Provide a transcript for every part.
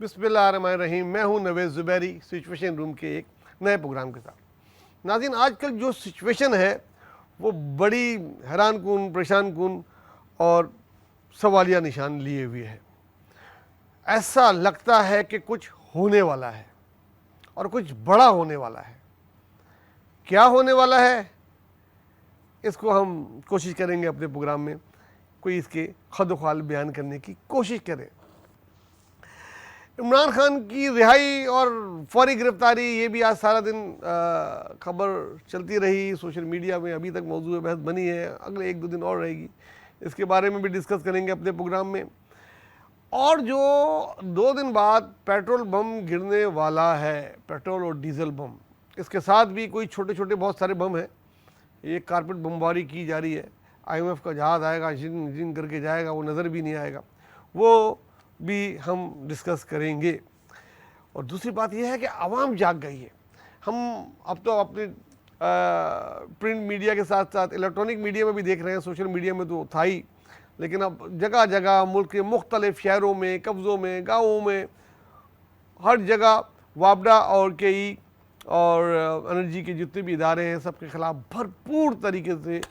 बिस्मिल्लाहिर्रहमानिर्रहीम। मैं हूं नवेद ज़ुबैरी सिचुएशन रूम के एक नए प्रोग्राम के साथ। नाज़रीन, आजकल जो सिचुएशन है वो बड़ी हैरान कुन, परेशान कुन और सवालिया निशान लिए हुए है। ऐसा लगता है कि कुछ होने वाला है और कुछ बड़ा होने वाला है। क्या होने वाला है, इसको हम कोशिश करेंगे अपने प्रोग्राम में कोई इसके खद-ख्वाल बयान करने की कोशिश करें। इमरान खान की रिहाई और फौरी गिरफ्तारी, ये भी आज सारा दिन खबर चलती रही सोशल मीडिया में, अभी तक मौजूद बहस बनी है, अगले 1-2 दिन और रहेगी। इसके बारे में भी डिस्कस करेंगे अपने प्रोग्राम में। और जो 2 दिन बाद पेट्रोल बम गिरने वाला है, पेट्रोल और डीजल बम, इसके साथ भी कोई छोटे छोटे बहुत सारे बम हैं। ये कारपेट बमबारी की जा रही है। IMF का जहाज़ आएगा, जिन जिन करके जाएगा, वो नज़र भी नहीं आएगा, वो भी हम डिस्कस करेंगे। और दूसरी बात यह है कि आवाम जाग गई है। हम अब तो अपने प्रिंट मीडिया के साथ साथ इलेक्ट्रॉनिक मीडिया में भी देख रहे हैं, सोशल मीडिया में तो था ही, लेकिन अब जगह जगह मुल्क के मुख्तलिफ शहरों में, कब्ज़ों में, गाँवों में, हर जगह वापडा और KE और एनर्जी के जितने भी इदारे हैं, सबके ख़िलाफ़ भरपूर तरीके से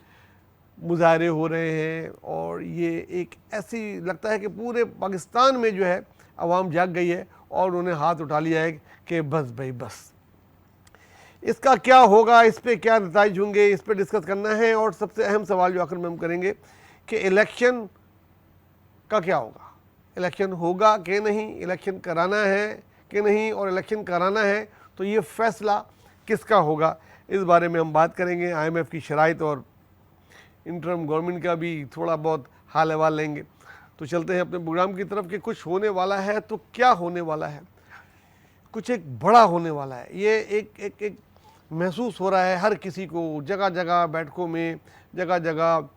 मुजाहरे हो रहे हैं। और ये एक ऐसी लगता है कि पूरे पाकिस्तान में जो है आवाम जाग गई है और उन्होंने हाथ उठा लिया है कि बस भाई बस। इसका क्या होगा, इस पे क्या नतीजे होंगे, इस पे डिस्कस करना है। और सबसे अहम सवाल जो आखिर में हम करेंगे कि इलेक्शन का क्या होगा, इलेक्शन होगा कि नहीं, इलेक्शन कराना है कि नहीं, और इलेक्शन कराना है तो ये फ़ैसला किसका होगा, इस बारे में हम बात करेंगे। IMF की शराइत और इंटरम गवर्नमेंट का भी थोड़ा बहुत हाल अहवाल लेंगे। तो चलते हैं अपने प्रोग्राम की तरफ कि कुछ होने वाला है तो क्या होने वाला है। कुछ एक बड़ा होने वाला है, ये एक महसूस हो रहा है हर किसी को। जगह जगह बैठकों में, जगह जगह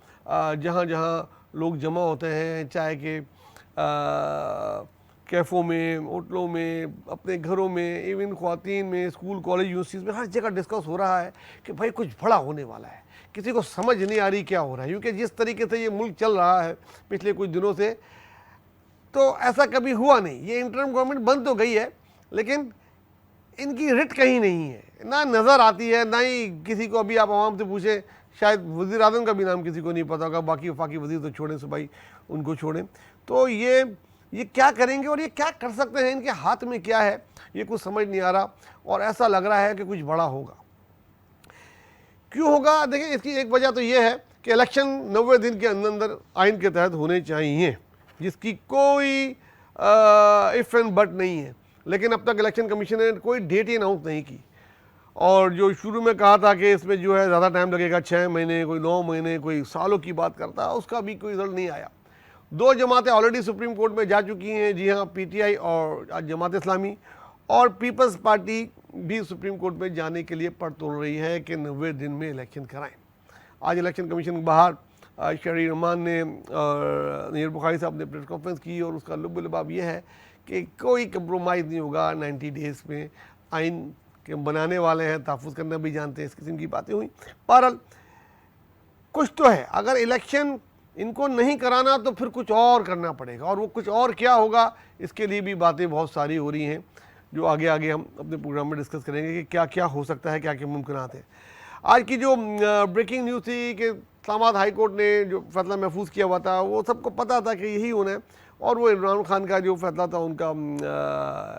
जहाँ जहाँ लोग जमा होते हैं, चाहे कि कैफ़ों में, होटलों में, अपने घरों में, इवन ख़वातीन में, स्कूल कॉलेज यूनिवर्सिटीज़ में, हर जगह डिस्कस हो रहा है कि भाई कुछ बड़ा होने वाला है। किसी को समझ नहीं आ रही क्या हो रहा है, क्योंकि जिस तरीके से ये मुल्क चल रहा है पिछले कुछ दिनों से, तो ऐसा कभी हुआ नहीं। ये इंटरिम गवर्नमेंट बन तो गई है, लेकिन इनकी रिट कहीं नहीं है, ना नज़र आती है, ना ही किसी को। अभी आप आवाम से पूछें, शायद वज़ीर आज़म का भी नाम किसी को नहीं पता होगा, बाकी वफाकी वज़ीर तो छोड़ें, सुबाई उनको छोड़ें। तो ये क्या करेंगे और ये क्या कर सकते हैं, इनके हाथ में क्या है, ये कुछ समझ नहीं आ रहा। और ऐसा लग रहा है कि कुछ बड़ा होगा। क्यों होगा, देखिए इसकी एक वजह तो ये है कि इलेक्शन 90 दिन के अंदर अंदर आइन के तहत होने चाहिए, जिसकी कोई इफ़ एंड बट नहीं है। लेकिन अब तक इलेक्शन कमीशन ने कोई डेट ही अनाउंस नहीं की। और जो शुरू में कहा था कि इसमें जो है ज़्यादा टाइम लगेगा, 6 महीने, कोई 9 महीने, कोई सालों की बात करता है, उसका भी कोई रिजल्ट नहीं आया। 2 जमातें ऑलरेडी सुप्रीम कोर्ट में जा चुकी हैं, जी हाँ, PTI और जमात इस्लामी, और पीपल्स पार्टी भी सुप्रीम कोर्ट में जाने के लिए पड़ तोड़ रही है कि 90 दिन में इलेक्शन कराएं। आज इलेक्शन कमीशन के बाहर शहरी रहमान ने और नीर बुखारी साहब ने प्रेस कॉन्फ्रेंस की, और उसका लुब-लबाब ये है कि कोई कंप्रोमाइज़ नहीं होगा 90 डेज़ में। आइन के बनाने वाले हैं, तहफ़्फ़ुज़ करना भी जानते हैं, इस किस्म की बातें हुई। बहरहाल कुछ तो है। अगर इलेक्शन इनको नहीं कराना तो फिर कुछ और करना पड़ेगा, और वो कुछ और क्या होगा, इसके लिए भी बातें बहुत सारी हो रही हैं, जो आगे आगे हम अपने प्रोग्राम में डिस्कस करेंगे कि क्या क्या हो सकता है, क्या क्या मुमकिनात हैं। आज की जो ब्रेकिंग न्यूज़ थी कि इस्लामाबाद हाई कोर्ट ने जो फैसला महफूज किया हुआ था, वो सबको पता था कि यही होना है। और वो इमरान खान का जो फैसला था उनका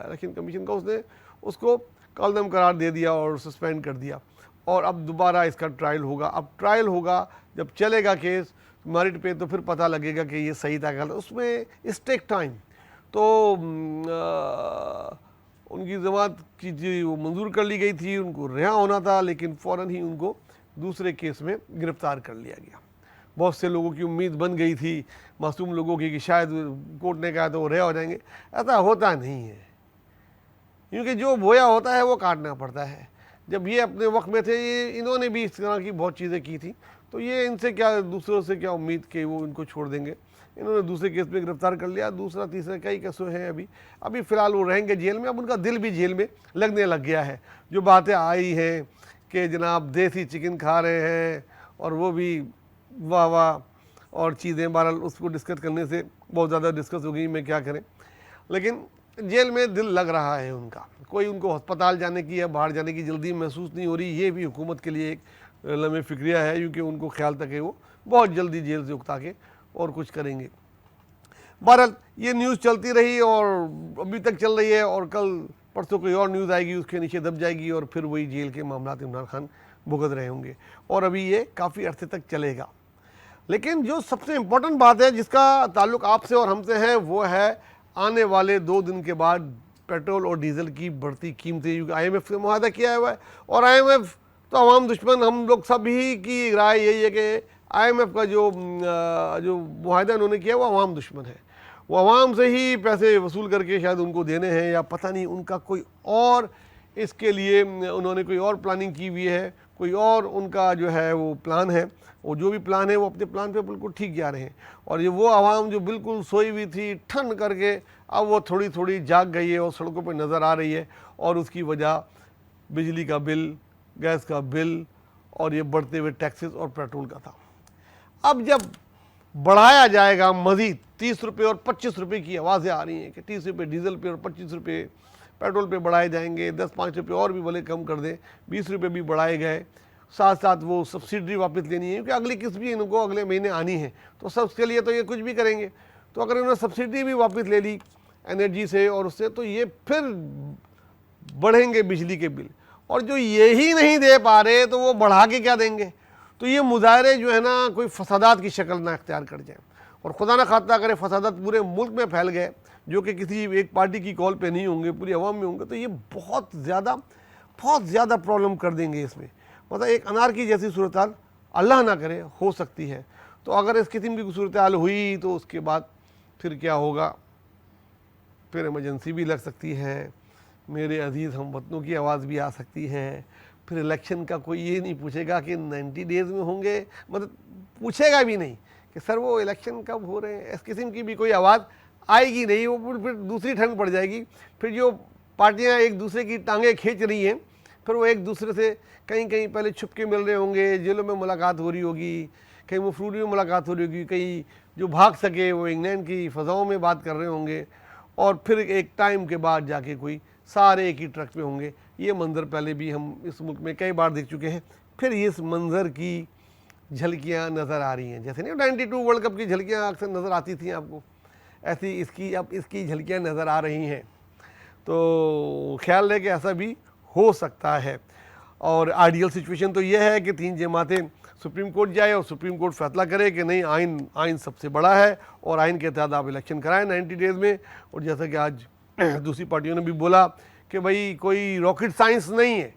इलेक्शन कमीशन का, उसने उसको कालदम करार दे दिया और सस्पेंड कर दिया। और अब दोबारा इसका ट्रायल होगा। अब ट्रायल होगा, जब चलेगा केस मेरिट पे, तो फिर पता लगेगा कि ये सही था गलत। उसमें इस टेक टाइम। तो उनकी जमात की जो मंजूर कर ली गई थी, उनको रिहा होना था, लेकिन फ़ौरन ही उनको दूसरे केस में गिरफ़्तार कर लिया गया। बहुत से लोगों की उम्मीद बन गई थी, मासूम लोगों की, कि शायद कोर्ट ने कहा तो वो रिहा हो जाएंगे। ऐसा होता नहीं है, क्योंकि जो बोया होता है वो काटना पड़ता है। जब ये अपने वक्त में थे, ये इन्होंने भी इस तरह की बहुत चीज़ें की थी, तो ये इनसे क्या, दूसरों से क्या उम्मीद कि वो इनको छोड़ देंगे। इन्होंने दूसरे केस में गिरफ्तार कर लिया, दूसरा तीसरा कई केस हैं। अभी फ़िलहाल वो रहेंगे जेल में। अब उनका दिल भी जेल में लगने लग गया है। जो बातें आई हैं कि जनाब देसी चिकन खा रहे हैं, और वो भी वाह वाह और चीज़ें, बहरहाल उसको डिस्कस करने से बहुत ज़्यादा डिस्कस हो गई, मैं क्या करें। लेकिन जेल में दिल लग रहा है उनका, कोई उनको अस्पताल जाने की या बाहर जाने की जल्दी महसूस नहीं हो रही। ये भी हुकूमत के लिए एक लम्हे फिक्रिया है, क्योंकि उनको ख्याल तक है वो बहुत जल्दी जेल से उकता के और कुछ करेंगे। बहरहाल ये न्यूज़ चलती रही और अभी तक चल रही है, और कल परसों कोई और न्यूज़ आएगी उसके नीचे दब जाएगी, और फिर वही जेल के मामला इमरान खान भुगत रहे होंगे, और अभी ये काफ़ी अरसे तक चलेगा। लेकिन जो सबसे इम्पोर्टेंट बात है जिसका ताल्लुक आपसे और हमसे है, वो है आने वाले 2 दिन के बाद पेट्रोल और डीजल की बढ़ती कीमतें, क्योंकि IMF से मुआहदा किया हुआ है, और IMF तो आवाम दुश्मन, हम लोग सभी की राय यही है कि IMF का जो मुआहदा उन्होंने किया वो आवाम दुश्मन है। वो आवाम से ही पैसे वसूल करके शायद उनको देने हैं, या पता नहीं उनका कोई और इसके लिए उन्होंने कोई और प्लानिंग की हुई है, कोई और उनका जो है वो प्लान है। वो जो भी प्लान है वो अपने प्लान पे बिल्कुल ठीक जा रहे हैं, और ये वो आवाम जो बिल्कुल सोई हुई थी ठन करके, अब वो थोड़ी थोड़ी जाग गई है और सड़कों पे नज़र आ रही है, और उसकी वजह बिजली का बिल, गैस का बिल और ये बढ़ते हुए टैक्सेस और पेट्रोल का था। अब जब बढ़ाया जाएगा मज़ीद 30 रुपये और 25 रुपये की आवाज़ें आ रही हैं कि 30 रुपये डीजल पे और 25 रुपये पेट्रोल पे बढ़ाए जाएंगे, 10-5 रुपये और भी भले कम कर दें, 20 रुपये भी बढ़ाए गए, साथ साथ वो सब्सिडी वापस लेनी है, क्योंकि अगली किस्त भी इनको अगले महीने आनी है, तो सबके लिए तो ये कुछ भी करेंगे। तो अगर इन्होंने सब्सिडी भी वापस ले ली एनर्जी से और उससे, तो ये फिर बढ़ेंगे बिजली के बिल, और जो यही नहीं दे पा रहे तो वो बढ़ा के क्या देंगे। तो ये मुजाहरे जो है ना कोई फसादात की शक्ल ना इख्तियार कर जाए, और खुदा ना खास्ता करे फसादात पूरे मुल्क में फैल गए, जो कि किसी एक पार्टी की कॉल पे नहीं होंगे, पूरी आवाम में होंगे, तो ये बहुत ज़्यादा प्रॉब्लम कर देंगे इसमें। मतलब एक अनार की जैसी सूरत हाल अल्लाह ना करे हो सकती है। तो अगर इस किस्म की सूरत हाल हुई तो उसके बाद फिर क्या होगा, फिर इमरजेंसी भी लग सकती है, मेरे अजीज़ हम वतनों की आवाज़ भी आ सकती है, फिर इलेक्शन का कोई ये नहीं पूछेगा कि 90 डेज़ में होंगे, मतलब पूछेगा भी नहीं कि सर वो इलेक्शन कब हो रहे हैं, इस किस्म की भी कोई आवाज़ आएगी नहीं। वो फिर दूसरी ठंड पड़ जाएगी, फिर जो पार्टियां एक दूसरे की टांगें खींच रही हैं, फिर वो एक दूसरे से कहीं कहीं पहले छुप के मिल रहे होंगे, जेलों में मुलाकात हो रही होगी, कहीं मफरूरी में मुलाकात हो रही होगी, कहीं जो भाग सके वो इंग्लैंड की फ़ज़ाओं में बात कर रहे होंगे, और फिर एक टाइम के बाद जाके कोई सारे एक ही ट्रक पे होंगे। ये मंज़र पहले भी हम इस मुल्क में कई बार देख चुके हैं। फिर इस मंज़र की झलकियाँ नज़र आ रही हैं, जैसे नहीं 92 वर्ल्ड कप की झलकियाँ अक्सर नज़र आती थी आपको, ऐसी इसकी अब इसकी झलकियाँ नज़र आ रही हैं। तो ख्याल है कि ऐसा भी हो सकता है, और आइडियल सिचुएशन तो यह है कि 3 जमातें सुप्रीम कोर्ट जाए और सुप्रीम कोर्ट फैसला करे कि नहीं, आइन सबसे बड़ा है, और आइन के तहत आप इलेक्शन कराएं 90 डेज़ में। और जैसा कि आज दूसरी पार्टियों ने भी बोला कि भाई कोई रॉकेट साइंस नहीं है,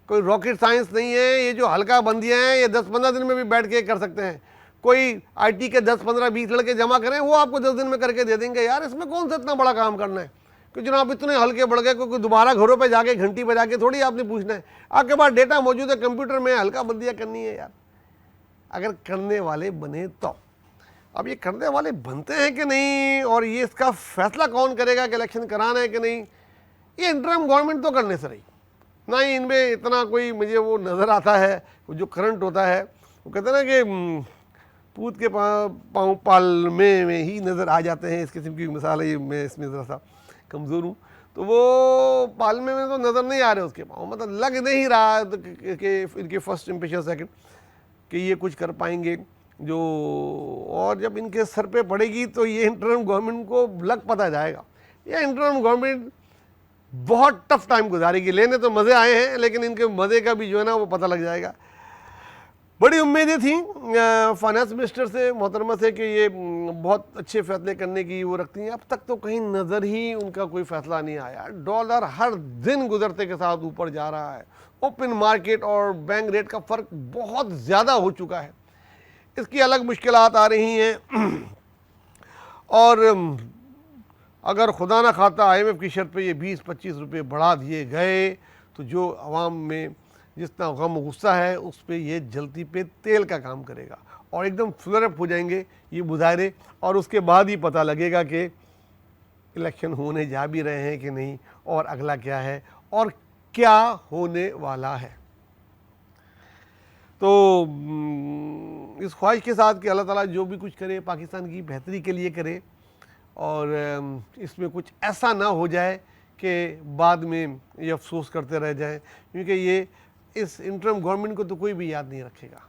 कोई रॉकेट साइंस नहीं है, ये जो हल्का बंदियाँ हैं ये 10-15 दिन में भी बैठ के कर सकते हैं। कोई IT के 10-15-20 लड़के जमा करें, वो आपको 10 दिन में करके दे देंगे। यार इसमें कौन सा इतना बड़ा काम करना है कि जनाब इतने हल्के बढ़ गए, कोई दोबारा घरों पे जाके घंटी बजा के थोड़ी आपने पूछना है। आपके पास डेटा मौजूद है कंप्यूटर में, हल्का बंदियाँ करनी है यार, अगर करने वाले बने तो। अब ये करने वाले बनते हैं कि नहीं, और ये इसका फैसला कौन करेगा कि इलेक्शन कराना है कि नहीं, ये इंटरम गवर्नमेंट तो करने से रही ना ही इनमें इतना कोई मुझे वो नज़र आता है। जो करंट होता है वो कहते हैं ना कि पूत के पाँव पालमे में ही नज़र आ जाते हैं, इस किस्म की मिसाल है। मैं इसमें ज़रा सा कमज़ोर हूँ, तो वो पालमे में तो नज़र नहीं आ रहे उसके पाँव, मतलब लग नहीं रहा कि इनके फर्स्ट इम्प्रेशन सेकंड कि ये कुछ कर पाएंगे जो, और जब इनके सर पे पड़ेगी तो ये इंटरम गवर्नमेंट को लग पता जाएगा। ये इंटरम गवर्नमेंट बहुत टफ टाइम गुजारेगी। लेने तो मज़े आए हैं, लेकिन इनके मज़े का भी जो है ना वो पता लग जाएगा। बड़ी उम्मीदें थी फाइनेंस मिनिस्टर से, मोहतरमा से, कि ये बहुत अच्छे फैसले करने की वो रखती हैं। अब तक तो कहीं नज़र ही उनका कोई फैसला नहीं आया। डॉलर हर दिन गुजरते के साथ ऊपर जा रहा है। ओपन मार्केट और बैंक रेट का फ़र्क बहुत ज़्यादा हो चुका है, इसकी अलग मुश्किलात आ रही हैं। और अगर खुदा ना खाता IMF की शर्त पे ये 20-25 रुपये बढ़ा दिए गए तो जो आवाम में जितना गम गुस्सा है उस पर ये जलती पे तेल का काम करेगा, और एकदम फ्लर अप हो जाएंगे ये मुजाहरे, और उसके बाद ही पता लगेगा कि इलेक्शन होने जा भी रहे हैं कि नहीं, और अगला क्या है और क्या होने वाला है। तो इस ख्वाहिश के साथ कि अल्लाह ताला जो भी कुछ करे पाकिस्तान की बेहतरी के लिए करे, और इसमें कुछ ऐसा ना हो जाए कि बाद में ये अफसोस करते रह जाएं, क्योंकि ये इस इंटरम गवर्नमेंट को तो कोई भी याद नहीं रखेगा।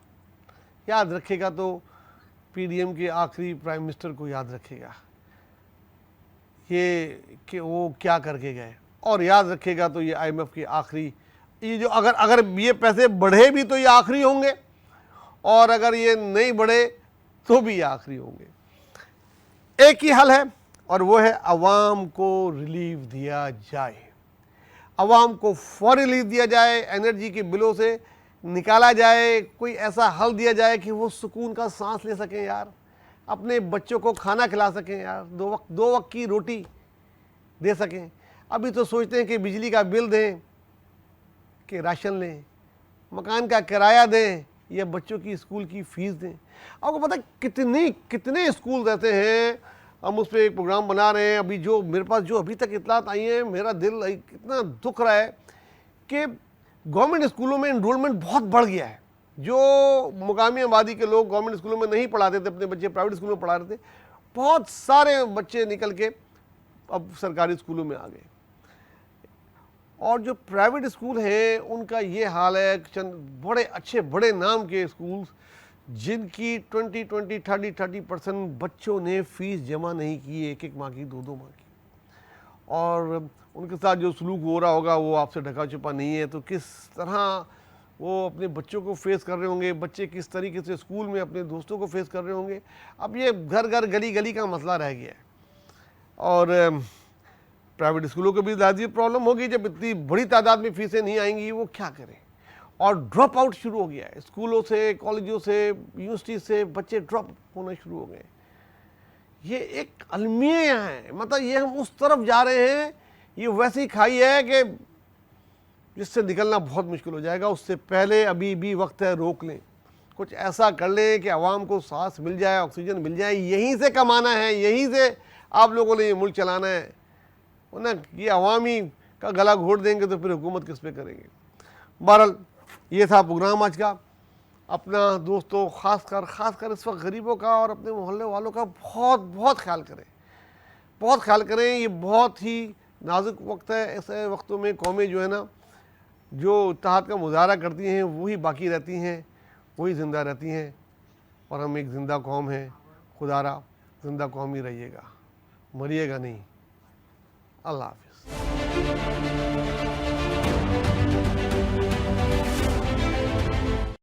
याद रखेगा तो पीडीएम के आखिरी प्राइम मिनिस्टर को याद रखेगा ये कि वो क्या करके गए, और याद रखेगा तो ये आईएमएफ के आखिरी, ये जो अगर ये पैसे बढ़े भी तो ये आखिरी होंगे, और अगर ये नहीं बढ़े तो भी ये आखिरी होंगे। एक ही हल है, और वो है अवाम को रिलीफ दिया जाए। अवाम को फौरी रिलीफ दिया जाए, एनर्जी के बिलों से निकाला जाए, कोई ऐसा हल दिया जाए कि वो सुकून का सांस ले सकें यार, अपने बच्चों को खाना खिला सकें यार, दो वक्त की रोटी दे सकें। अभी तो सोचते हैं कि बिजली का बिल दें कि राशन लें, मकान का किराया दें या बच्चों की स्कूल की फीस दें। आपको पता है कितने स्कूल रहते हैं, हम उस पर एक प्रोग्राम बना रहे हैं। अभी जो मेरे पास जो अभी तक इतलात आई हैं, मेरा दिल इतना दुख रहा है कि गवर्नमेंट स्कूलों में इनरोलमेंट बहुत बढ़ गया है। जो मुकामी आबादी के लोग गवर्नमेंट स्कूलों में नहीं पढ़ाते थे, अपने बच्चे प्राइवेट स्कूलों में पढ़ा रहे थे, बहुत सारे बच्चे निकल के अब सरकारी स्कूलों में आ गए। और जो प्राइवेट स्कूल हैं उनका ये हाल है, चंद बड़े अच्छे बड़े नाम के स्कूल जिनकी 20-30% बच्चों ने फीस जमा नहीं की, एक माह की, दो माह की, और उनके साथ जो सलूक हो रहा होगा वो आपसे ढका छुपा नहीं है। तो किस तरह वो अपने बच्चों को फेस कर रहे होंगे, बच्चे किस तरीके से स्कूल में अपने दोस्तों को फेस कर रहे होंगे। अब ये घर घर गली गली का मसला रह गया है। और प्राइवेट स्कूलों को भी ज़्यादा प्रॉब्लम होगी जब इतनी बड़ी तादाद में फीसें नहीं आएंगी, वो क्या करें। और ड्रॉप आउट शुरू हो गया है, स्कूलों से, कॉलेजों से, यूनिवर्सिटी से बच्चे ड्रॉप होना शुरू हो गए। ये एक अलमिया है, मतलब ये हम उस तरफ जा रहे हैं, ये वैसी खाई है कि जिससे निकलना बहुत मुश्किल हो जाएगा। उससे पहले अभी भी वक्त है, रोक लें, कुछ ऐसा कर लें कि आवाम को सांस मिल जाए, ऑक्सीजन मिल जाए। यहीं से कमाना है, यहीं से आप लोगों ने ये मुल्क चलाना है, वरना ये अवामी का गला घोट देंगे तो फिर हुकूमत किस पे करेंगे। बहरहाल ये था प्रोग्राम आज का। अपना दोस्तों खासकर इस वक्त गरीबों का और अपने मोहल्ले वालों का बहुत ख्याल करें, बहुत ख्याल करें। ये बहुत ही नाजुक वक्त है। ऐसे वक्तों में कौमें जो है ना, जो इत्तेहाद का मुजाहरा करती हैं वही बाकी रहती हैं, वही ज़िंदा रहती हैं, और हम एक ज़िंदा कौम हैं। खुदारा ज़िंदा कौम ही रहिएगा, मरिएगा नहीं। अल्लाह हाफ़िज़।